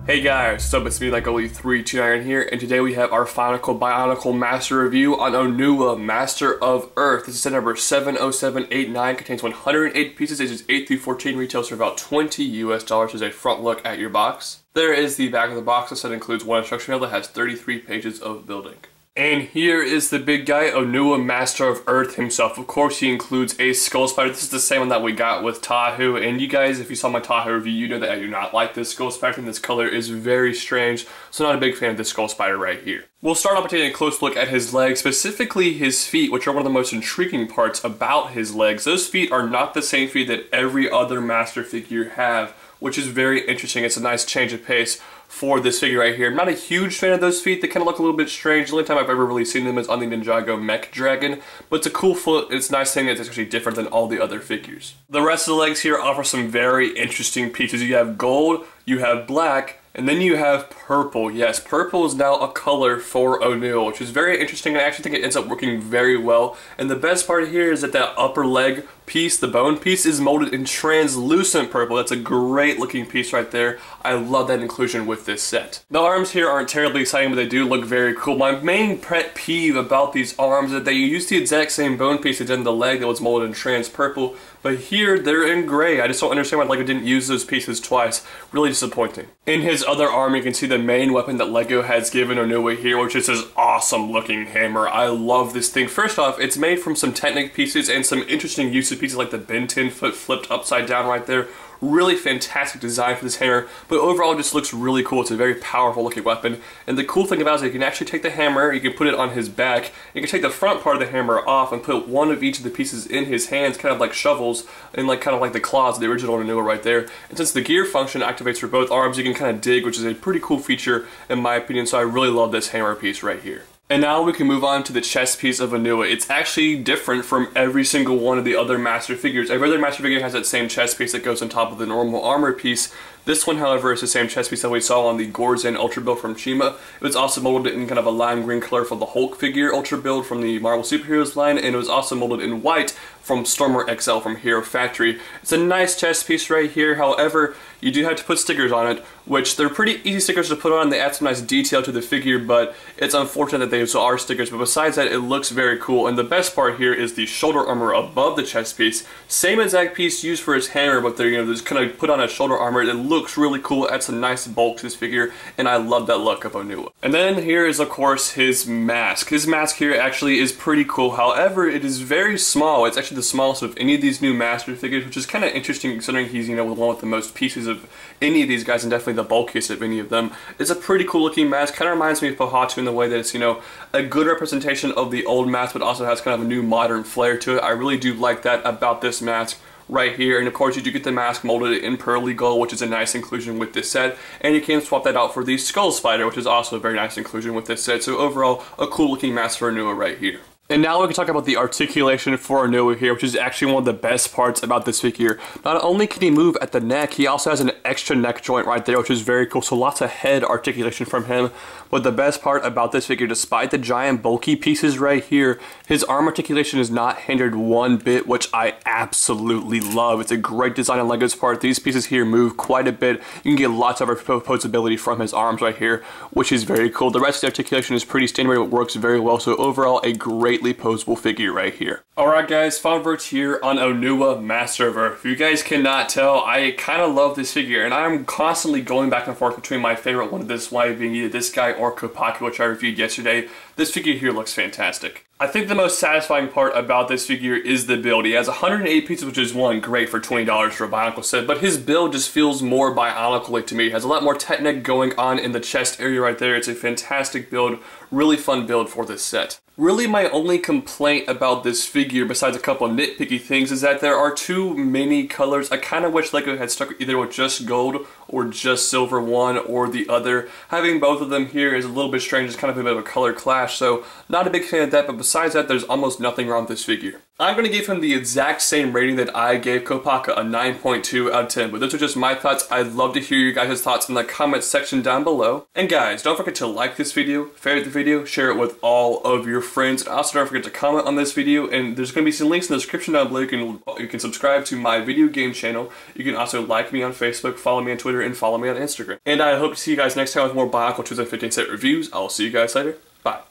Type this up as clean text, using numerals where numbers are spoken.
Hey guys, what's up? It's me, like only 329 here, and today we have our final Bionicle Master review on Onua, Master of Earth. This is set number 70789, contains 108 pieces, ages 8 through 14, retails for about $20 US. As a front look at your box. There is the back of the box. This set includes one instruction manual that has 33 pages of building. And here is the big guy, Onua, Master of Earth himself. Of course, he includes a skull spider. This is the same one that we got with Tahu. And you guys, if you saw my Tahu review, you know that I do not like this skull spider. And this color is very strange, so not a big fan of this skull spider right here. We'll start off by taking a close look at his legs, specifically his feet, which are one of the most intriguing parts about his legs. Those feet are not the same feet that every other Master figure have, which is very interesting. It's a nice change of pace for this figure right here. I'm not a huge fan of those feet. They kind of look a little bit strange. The only time I've ever really seen them is on the Ninjago Mech Dragon, but it's a cool foot. It's a nice thing that it's actually different than all the other figures. The rest of the legs here offer some very interesting pieces. You have gold, you have black, and then you have purple. Yes, purple is now a color for Onua, which is very interesting. I actually think it ends up working very well. And the best part here is that upper leg piece, the bone piece, is molded in translucent purple. That's a great looking piece right there. I love that inclusion with this set. The arms here aren't terribly exciting, but they do look very cool. My main pet peeve about these arms is that they used the exact same bone piece that did in the leg that was molded in trans purple, but here they're in gray. I just don't understand why LEGO didn't use those pieces twice. Really disappointing. In his other arm, you can see the main weapon that LEGO has given Onua here, which is his awesome looking hammer. I love this thing. First off, it's made from some Technic pieces and some interesting use of pieces like the Ben 10 foot flipped upside down right there. Really fantastic design for this hammer, but overall it just looks really cool. It's a very powerful looking weapon, and the cool thing about it is that you can actually take the hammer, you can put it on his back, you can take the front part of the hammer off and put one of each of the pieces in his hands, kind of like shovels, and kind of like the claws of the original Onua right there. And since the gear function activates for both arms, you can kind of dig, which is a pretty cool feature in my opinion, so I really love this hammer piece right here. And now we can move on to the chest piece of Onua. It's actually different from every single one of the other Master figures. Every other Master figure has that same chest piece that goes on top of the normal armor piece. This one, however, is the same chest piece that we saw on the Gorzen Ultra build from Shima. It was also molded in kind of a lime green color for the Hulk figure Ultra build from the Marvel Superheroes line, and it was also molded in white from Stormer XL from Hero Factory. It's a nice chest piece right here. However, you do have to put stickers on it, which they're pretty easy stickers to put on. They add some nice detail to the figure, but it's unfortunate that they are stickers. But besides that, it looks very cool. And the best part here is the shoulder armor above the chest piece. Same exact piece used for his hammer, but they're just kind of put on a shoulder armor. It looks really cool. It adds some nice bulk to this figure, and I love that look of Onua. And then here is, of course, his mask. His mask here actually is pretty cool. However, it is very small. It's actually the smallest of any of these new Master figures, which is kind of interesting considering he's, the one with the most pieces of any of these guys, and definitely the bulkiest of any of them. It's a pretty cool looking mask. Kind of reminds me of Pohatu in the way that it's, a good representation of the old mask, but also has kind of a new modern flair to it. I really do like that about this mask right here. And of course, you do get the mask molded in pearly gold, which is a nice inclusion with this set, and you can swap that out for the skull spider, which is also a very nice inclusion with this set. So overall, a cool looking mask for Onua right here. And now we can talk about the articulation for Onua here, which is actually one of the best parts about this figure. Not only can he move at the neck, he also has an extra neck joint right there, which is very cool. So lots of head articulation from him. But the best part about this figure, despite the giant bulky pieces right here, his arm articulation is not hindered one bit, which I absolutely love. It's a great design on LEGO's part. These pieces here move quite a bit. You can get lots of posability from his arms right here, which is very cool. The rest of the articulation is pretty standard, but works very well. So overall, a greatly posable figure right here. Alright guys, final verdict here on Onua, Master of Earth. If you guys cannot tell, I kind of love this figure, and I'm constantly going back and forth between my favorite one of this one being either this guy or Kopaku, which I reviewed yesterday. This figure here looks fantastic. I think the most satisfying part about this figure is the build. He has 108 pieces, which is great for $20 for a Bionicle set, but his build just feels more Bionicle-like to me. He has a lot more Technic going on in the chest area right there. It's a fantastic build, really fun build for this set. Really, my only complaint about this figure, besides a couple of nitpicky things, is that there are too many colors. I kind of wish LEGO had stuck either with just gold or just silver, one or the other. Having both of them here is a little bit strange. It's kind of a bit of a color clash, so not a big fan of that, but besides that, there's almost nothing wrong with this figure. I'm going to give him the exact same rating that I gave Kopaka, a 9.2 out of 10. But those are just my thoughts. I'd love to hear you guys' thoughts in the comment section down below. And guys, don't forget to like this video, favorite the video, share it with all of your friends. And also don't forget to comment on this video. And there's going to be some links in the description down below. You can subscribe to my video game channel. You can also like me on Facebook, follow me on Twitter, and follow me on Instagram. And I hope to see you guys next time with more Bionicle 2015 set reviews. I'll see you guys later. Bye.